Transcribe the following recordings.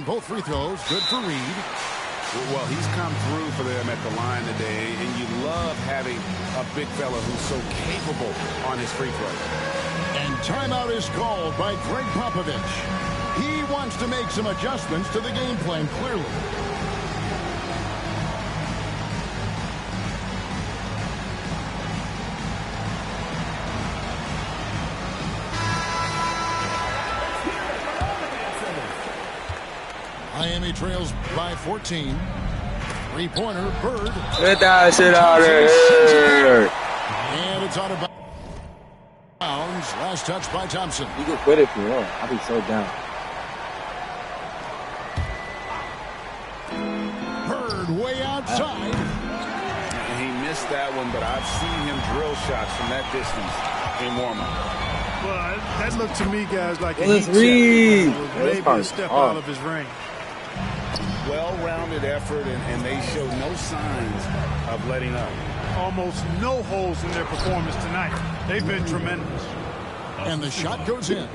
And both free throws good for Reed. Well, he's come through for them at the line today, and you love having a big fella who's so capable on his free throws. And timeout is called by Greg Popovich. He wants to make some adjustments to the game plan, clearly. Miami trails by 14. Three-pointer, Bird. Get that shit out of here. And it's out of bounds. Last touch by Thompson. You can quit if you want. I'll be so down. Bird way outside. He missed that one, but I've seen him drill shots from that distance in warm-up. Well, that looked to me, guys, like a Let's heat read. check. Maybe a step out of his range. Well-rounded effort, and they show no signs of letting up. Almost no holes in their performance tonight. They've been tremendous. And the shot goes in.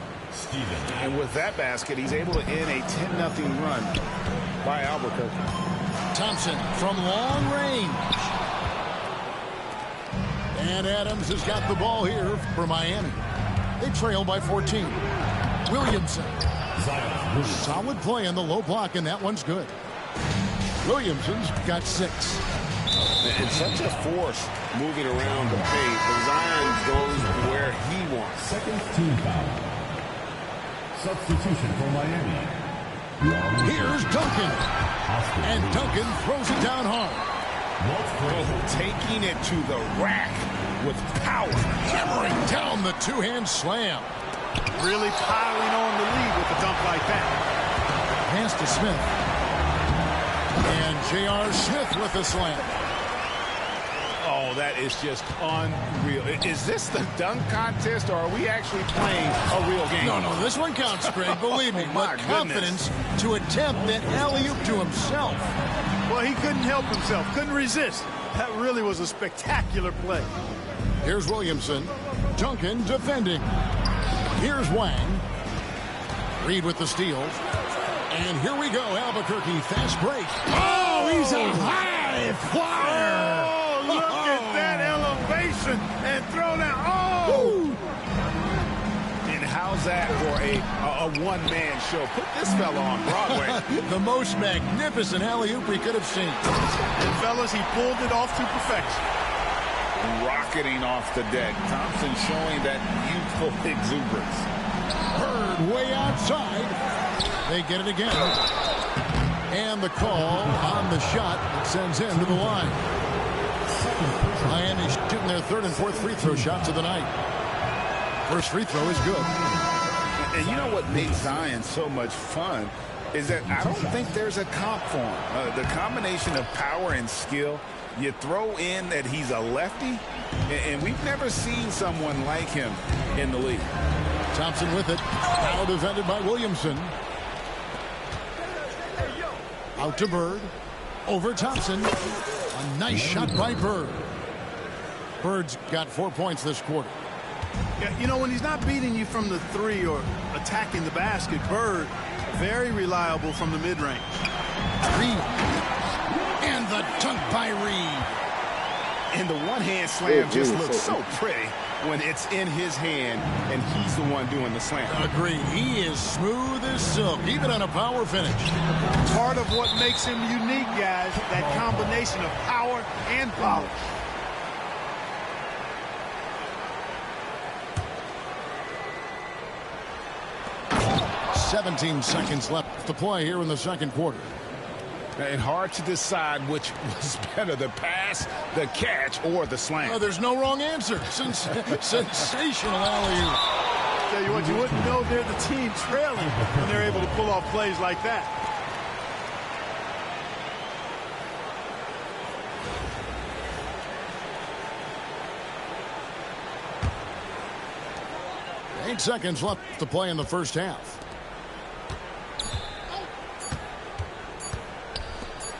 And with that basket, he's able to end a 10-0 run by Albuquerque. Thompson from long range. And Adams has got the ball here for Miami. They trail by 14. Williamson. Solid play in the low block, and that one's good. Williamson's got 6. And such a force moving around the paint. The Zion goes where he wants. Second team foul. Substitution for Miami. Here's Duncan. And Duncan throws it down hard. Taking it to the rack with power. Hammering down the two-hand slam. Really piling on the lead with a dunk like that. Pass to Smith. And J.R. Smith with the slam. Oh, that is just unreal. Is this the dunk contest, or are we actually playing a real game? No, this one counts, Greg. Believe me. My But confidence goodness. to attempt that alley-oop to himself. Well, he couldn't help himself. Couldn't resist. That really was a spectacular play. Here's Williamson. Duncan defending. Here's Wang. Reed with the steal. And here we go. Albuquerque fast break. Oh, he's a high flyer. Oh, look at that elevation and throw down. Oh! And how's that for a one-man show? Put this fella on Broadway. The most magnificent alley-oop we could have seen. And fellas, he pulled it off to perfection. Rocketing off the deck. Thompson showing that youthful exuberance. Bird way outside. They get it again. And the call on the shot that sends him to the line. Miami shooting their third and fourth free throw shots of the night. First free throw is good. And you know what made Zion so much fun is that I don't think there's a comp for him. The combination of power and skill, you throw in that he's a lefty, and we've never seen someone like him in the league. Thompson with it. Now defended by Williamson. Out to Bird. Over Thompson. A nice shot by Bird. Bird's got 4 points this quarter. Yeah, you know, when he's not beating you from the three or attacking the basket, Bird, very reliable from the mid-range. Reed. And the dunk by Reed. And the one-hand slam just looks so pretty when it's in his hand and he's the one doing the slam. Agreed. He is smooth as silk, even on a power finish. Part of what makes him unique, guys, that combination of power and polish. "17 seconds left to play here in the second quarter. And hard to decide which was better, the pass, the catch, or the slam. Oh, there's no wrong answer. Sensational alley-oop. Tell you what, you wouldn't know they're the team trailing when they're able to pull off plays like that. Eight seconds left to play in the first half.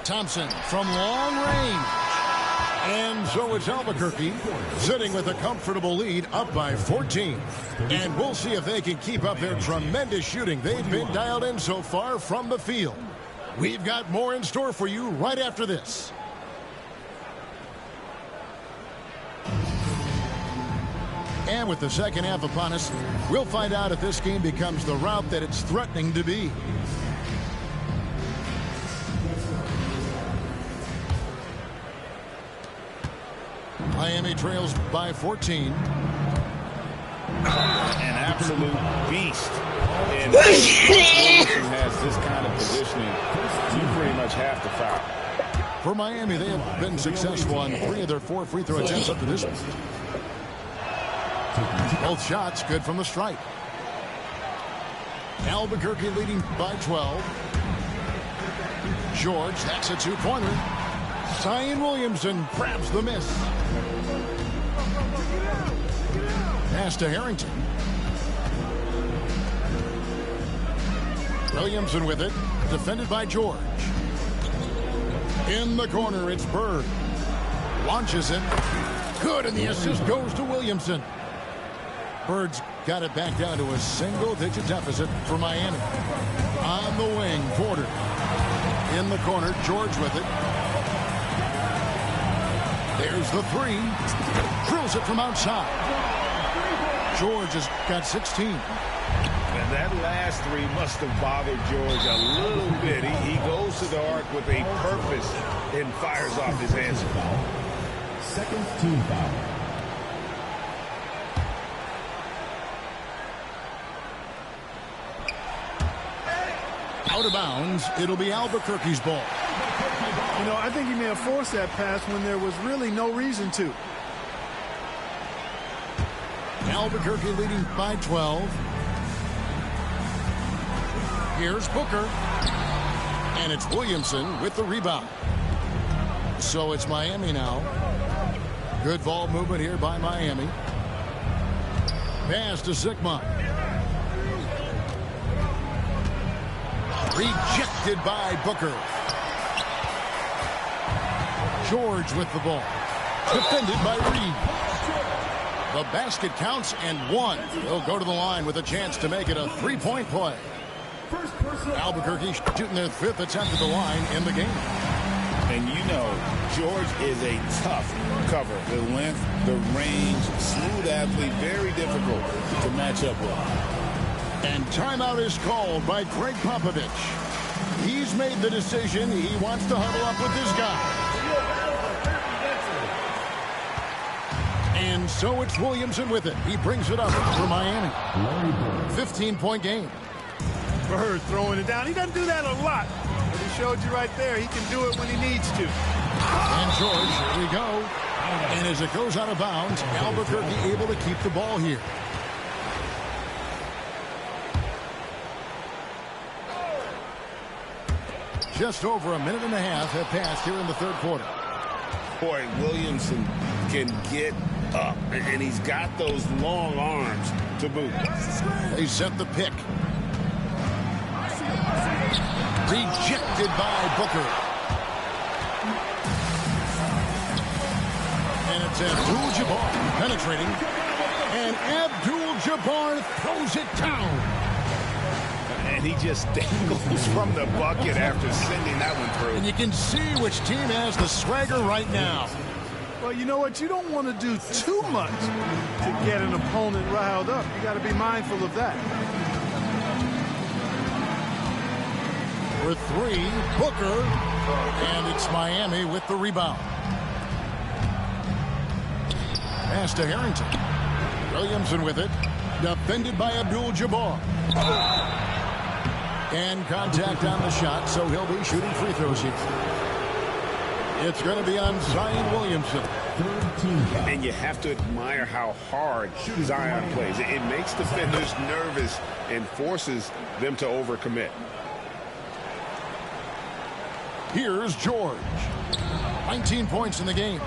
Thompson from long range. And so it's Albuquerque sitting with a comfortable lead up by 14. And we'll see if they can keep up their tremendous shooting they've been dialed in so far from the field. We've got more in store for you right after this. And with the second half upon us, we'll find out if this game becomes the route that it's threatening to be. Miami trails by 14. An absolute beast. And who has this kind of positioning, you pretty much have to foul. For Miami, they have been successful on 3 of their 4 free throw attempts up to this point. Both shots good from the stripe. Albuquerque leading by 12. George, that's a 2-pointer. Zion Williamson grabs the miss. Pass to Harrington. Williamson with it. Defended by George. In the corner, it's Bird. Launches it. Good, and the assist goes to Williamson. Bird's got it back down to a single-digit deficit for Miami. On the wing, Porter. In the corner, George with it. There's the 3. Drills it from outside. George has got 16. And that last 3 must have bothered George a little bit. He goes to the arc with a purpose and fires off his answer. Second team foul. Out of bounds, it'll be Albuquerque's ball. You know, I think he may have forced that pass when there was really no reason to. Albuquerque leading by 12. Here's Booker. And it's Williamson with the rebound. So it's Miami now. Good ball movement here by Miami. Pass to Sigma. Rejected by Booker. George with the ball. Defended by Reed. The basket counts and 1. They'll go to the line with a chance to make it a 3-point play. Albuquerque shooting their 5th attempt at the line in the game. And you know, George is a tough cover. The length, the range, smooth athlete, very difficult to match up with. And timeout is called by Greg Popovich. He's made the decision. He wants to huddle up with this guy. And so it's Williamson with it. He brings it up for Miami. 15-point game. Bird throwing it down. He doesn't do that a lot. But he showed you right there. He can do it when he needs to. And George, here we go. And as it goes out of bounds, Albuquerque able to keep the ball here. Just over a minute and a half have passed here in the 3rd quarter. Boy, Williamson can get up, and he's got those long arms to boot. They set the pick. Rejected by Booker. And it's Abdul-Jabbar penetrating. And Abdul-Jabbar throws it down. And he just dangles from the bucket after sending that one through. And you can see which team has the swagger right now. Well, you know what? You don't want to do too much to get an opponent riled up. You got to be mindful of that. For 3, Booker. And it's Miami with the rebound. Pass to Harrington. Williamson with it. Defended by Abdul-Jabbar. And contact on the shot, so he'll be shooting free throws here. It's going to be on Zion Williamson. And you have to admire how hard Zion plays. It makes defenders nervous and forces them to overcommit. Here's George. 19 points in the game.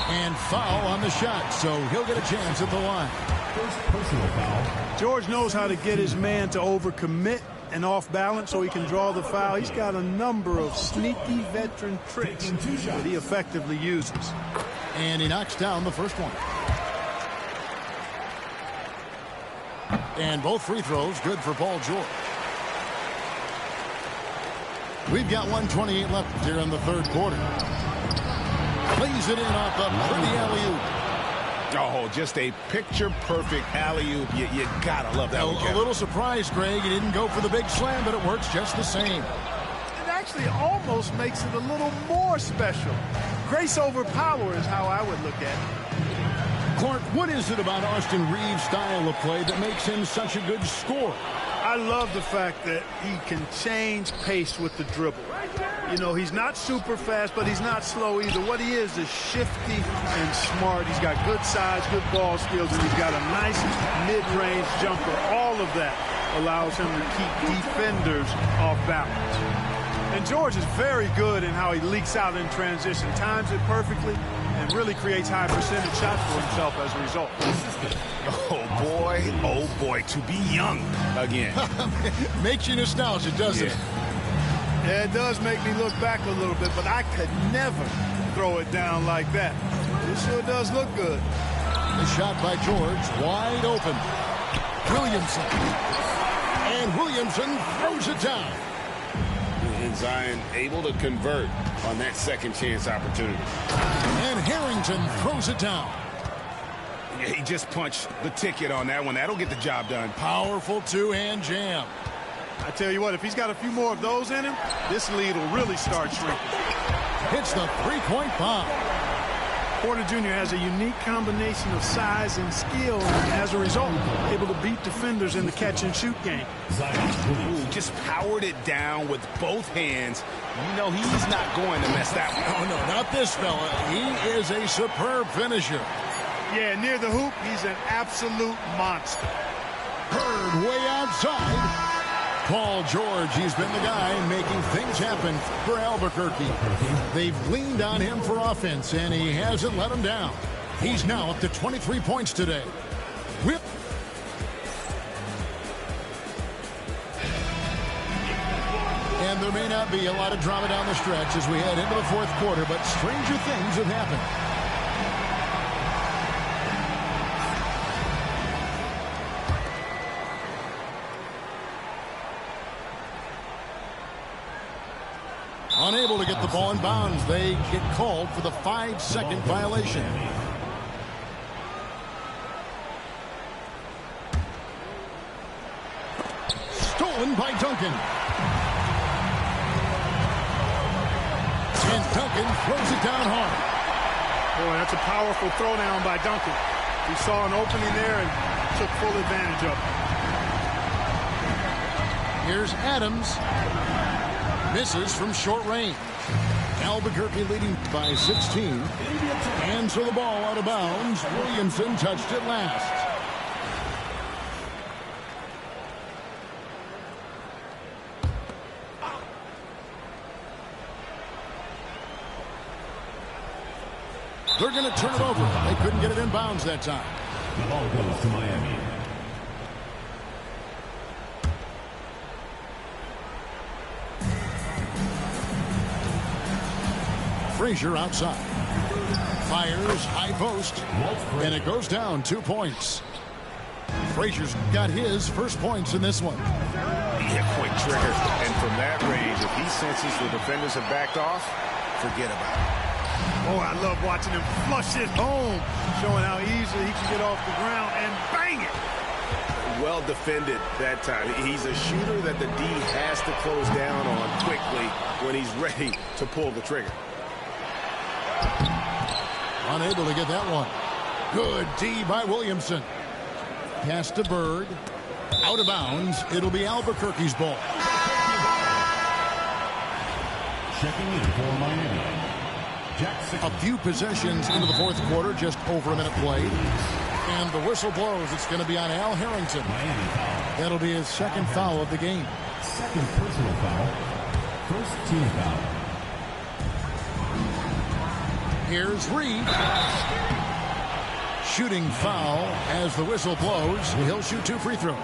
And foul on the shot, so he'll get a chance at the line. First personal foul. George knows how to get his man to overcommit and off balance so he can draw the foul. He's got a number of sneaky veteran tricks that he effectively uses. And he knocks down the first one. And both free throws good for Paul George. We've got 1:28 left here in the third quarter. Plays it in off a pretty alley-oop. Oh, just a picture-perfect alley-oop. You gotta love that one, A Kevin. little surprised, Greg. He didn't go for the big slam, but it works just the same. It actually almost makes it a little more special. Grace over power is how I would look at it. Clark, what is it about Austin Reeves' style of play that makes him such a good scorer? I love the fact that he can change pace with the dribble. You know, he's not super fast, but he's not slow either. What he is shifty and smart. He's got good size, good ball skills, and he's got a nice mid-range jumper. All of that allows him to keep defenders off balance. And George is very good in how he leaks out in transition, times it perfectly, and really creates high percentage shots for himself as a result. Oh boy, to be young again. Makes you nostalgic, doesn't it? Yeah, it does make me look back a little bit, but I could never throw it down like that. It sure does look good. The shot by George, wide open. Williamson. And Williamson throws it down. And Zion able to convert on that second chance opportunity. And Harrington throws it down. Yeah, he just punched the ticket on that one. That'll get the job done. Powerful two-hand jam. I tell you what, if he's got a few more of those in him, this lead will really start shrinking. Hits the three-point bomb. Porter Jr. has a unique combination of size and skill, and as a result, able to beat defenders in the catch-and-shoot game. Ooh, just powered it down with both hands. You know he's not going to mess that one. Oh, no, not this fella. He is a superb finisher. Yeah, near the hoop, he's an absolute monster. Bird way outside. Paul George, he's been the guy making things happen for Albuquerque. They've leaned on him for offense, and he hasn't let them down. He's now up to 23 points today. Whip. And there may not be a lot of drama down the stretch as we head into the fourth quarter, but stranger things have happened. Unable to get the ball in bounds. They get called for the 5-second violation. Stolen by Duncan. And Duncan throws it down hard. Boy, that's a powerful throwdown by Duncan. He saw an opening there and took full advantage of it. Here's Adams. Misses from short range. Albuquerque leading by 16. And so the ball out of bounds. Williamson touched it last. They're going to turn it over. They couldn't get it in bounds that time. The ball goes to Miami. Frazier outside. Fires high post. And it goes down 2 points. Frazier's got his first points in this one. Yeah, quick trigger. And from that range, if he senses the defenders have backed off, forget about it. Oh, I love watching him flush it home, showing how easily he can get off the ground and bang it. Well defended that time. He's a shooter that the D has to close down on quickly when he's ready to pull the trigger. Unable to get that one. Good D by Williamson. Pass to Bird. Out of bounds. It'll be Albuquerque's ball. Checking in for Miami. A few possessions into the fourth quarter, just over a minute played. And the whistle blows. It's going to be on Al Harrington. That'll be his second foul of the game. Second personal foul. First team foul. Here's Reed. Shooting foul as the whistle blows. He'll shoot 2 free throws.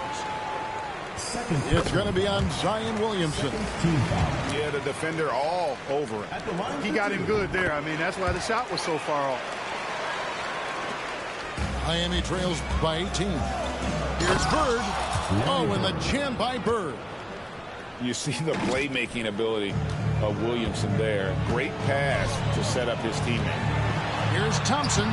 Second. It's going to be on Zion Williamson. Team foul. Yeah, the defender all over it. At the line He for got two. him good there. I mean, that's why the shot was so far off. Miami trails by 18. Here's Bird. Oh, and the jam by Bird. You see the playmaking ability of Williamson there. Great pass to set up his teammate. Here's Thompson.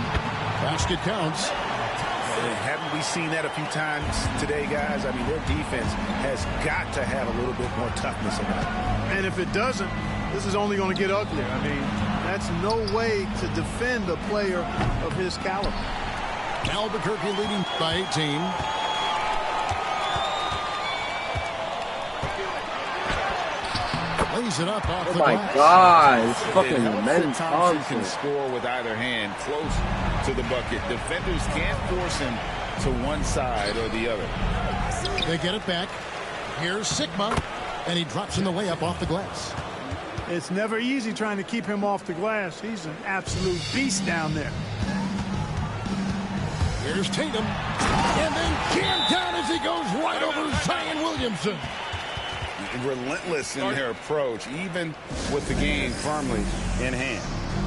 Basket counts. And haven't we seen that a few times today, guys? I mean, their defense has got to have a little bit more toughness about it. And if it doesn't, this is only going to get uglier. I mean, that's no way to defend a player of his caliber. Albuquerque leading by 18. Lays it up off Oh the my glass. God, it's It fucking helps men that Thompson Thompson. can score with either hand close to the bucket. Defenders can't force him to one side or the other. They get it back. Here's Sigma, and he drops in the layup off the glass. It's never easy trying to keep him off the glass. He's an absolute beast down there. Here's Tatum, and then jammed down as he goes right over Zion Williamson. Relentless in their approach, even with the game firmly in hand.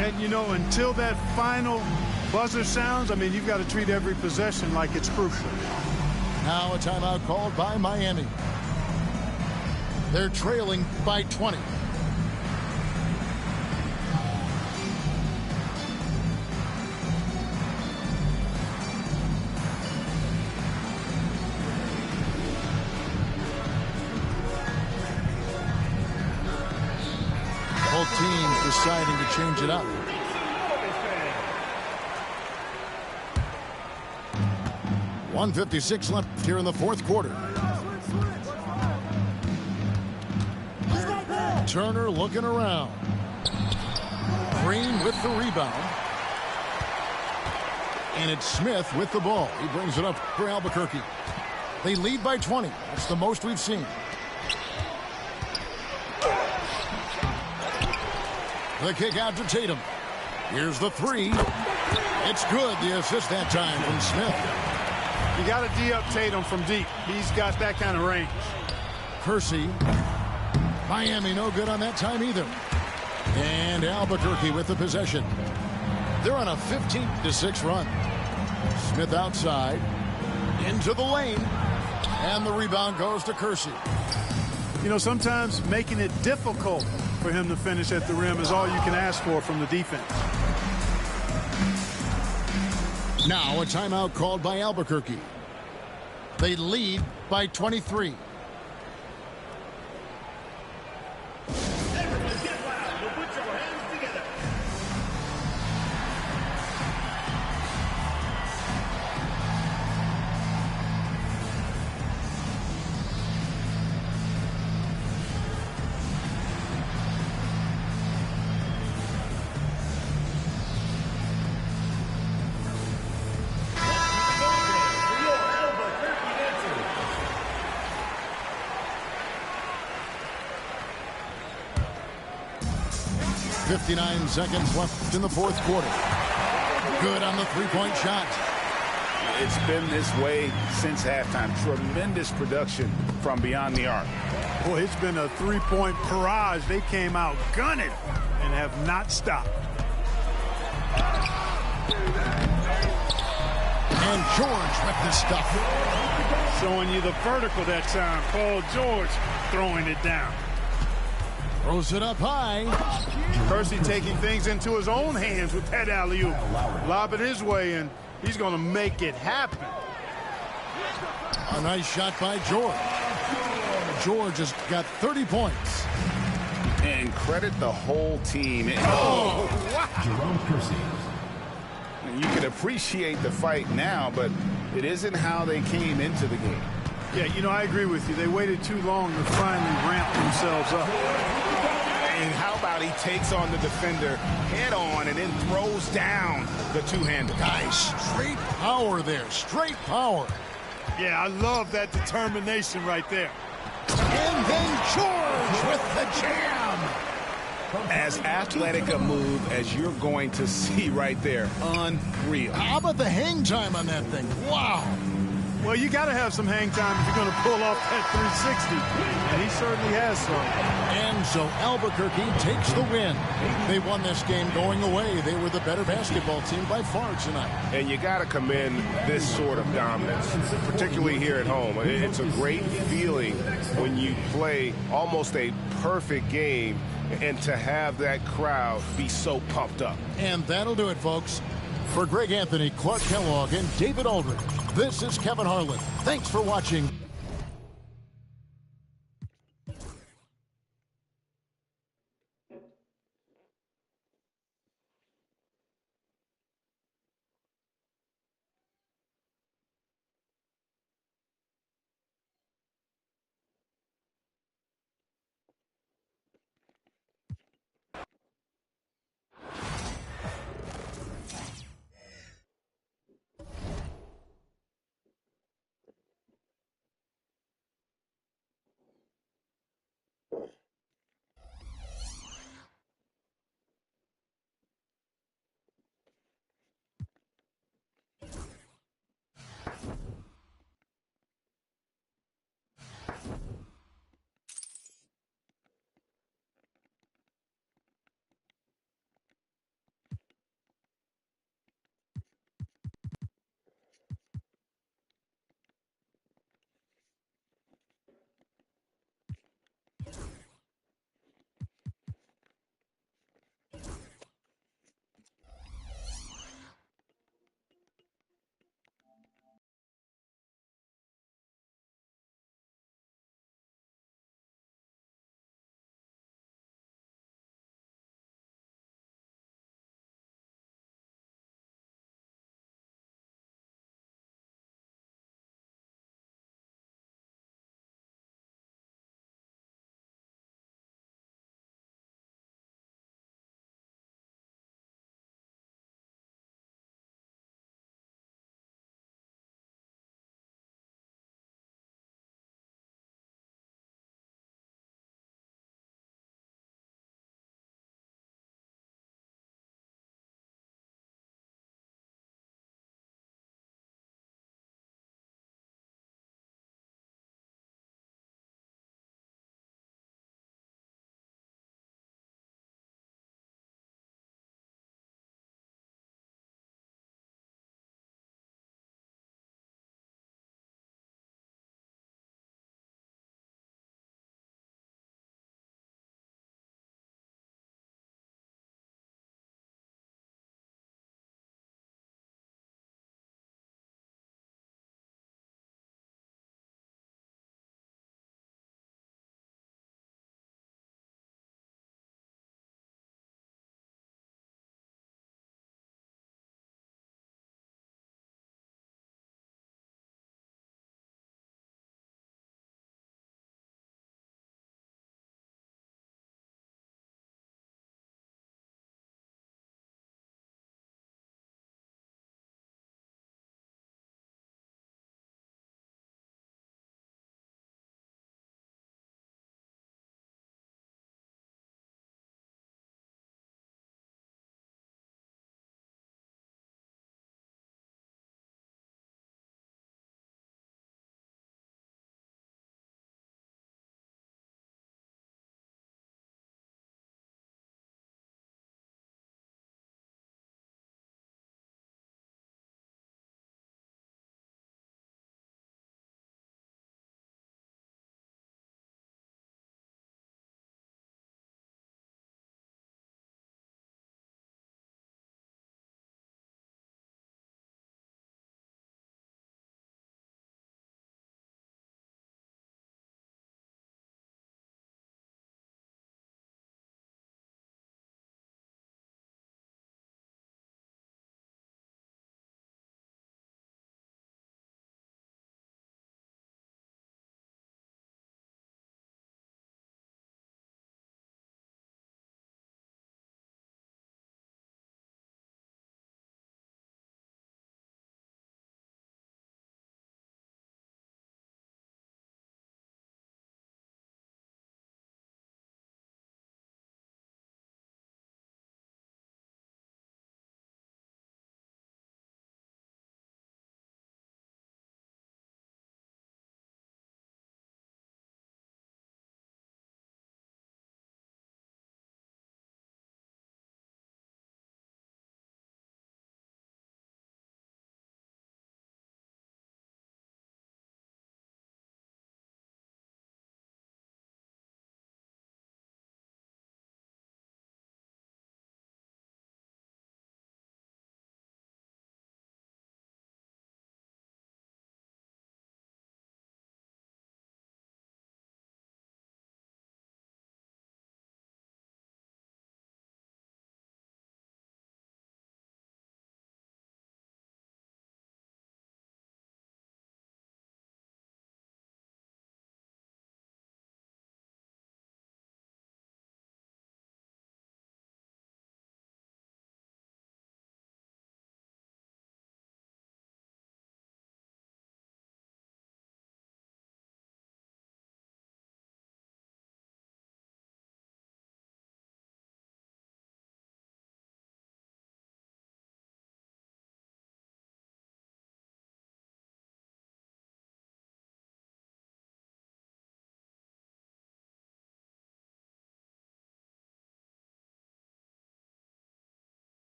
And, you know, until that final buzzer sounds, I mean, you've got to treat every possession like it's crucial. Now a timeout called by Miami. They're trailing by 20. Both teams deciding to change it up. .156 left here in the fourth quarter. Turner looking around. Green with the rebound. And it's Smith with the ball. He brings it up for Albuquerque. They lead by 20. That's the most we've seen. The kick out to Tatum. Here's the three. It's good. The assist that time from Smith. You got to D up Tatum from deep. He's got that kind of range. Kersey. Miami no good on that time either. And Albuquerque with the possession. They're on a 15-6 run. Smith outside. Into the lane. And the rebound goes to Kersey. You know, sometimes making it difficult for him to finish at the rim is all you can ask for from the defense. Now a timeout called by Albuquerque. They lead by 23. .59 seconds left in the fourth quarter. Good on the three-point shot. It's been this way since halftime. Tremendous production from beyond the arc. Boy, it's been a three-point barrage. They came out gunning and have not stopped. And George with the stuff. Showing you the vertical that time. Paul George throwing it down. Throws it up high. Kersey taking things into his own hands with that alley-oop. Lob it his way, and he's going to make it happen. A nice shot by George. George has got 30 points. And credit the whole team. Oh, wow. Jerome Kersey. You can appreciate the fight now, but it isn't how they came into the game. Yeah, you know, I agree with you. They waited too long to finally ramp themselves up. And how about he takes on the defender head on and then throws down the two-hander. Guys, straight power there. Straight power. Yeah, I love that determination right there. And then George with the jam. As athletic a move as you're going to see right there. Unreal. How about the hang time on that thing? Wow. Well, you got to have some hang time if you're going to pull off that 360, and he certainly has some. And so Albuquerque takes the win. They won this game going away. They were the better basketball team by far tonight. And you got to commend this sort of dominance, particularly here at home. It's a great feeling when you play almost a perfect game and to have that crowd be so pumped up. And that'll do it, folks. For Greg Anthony, Clark Kellogg, and David Aldridge, this is Kevin Harlan. Thanks for watching.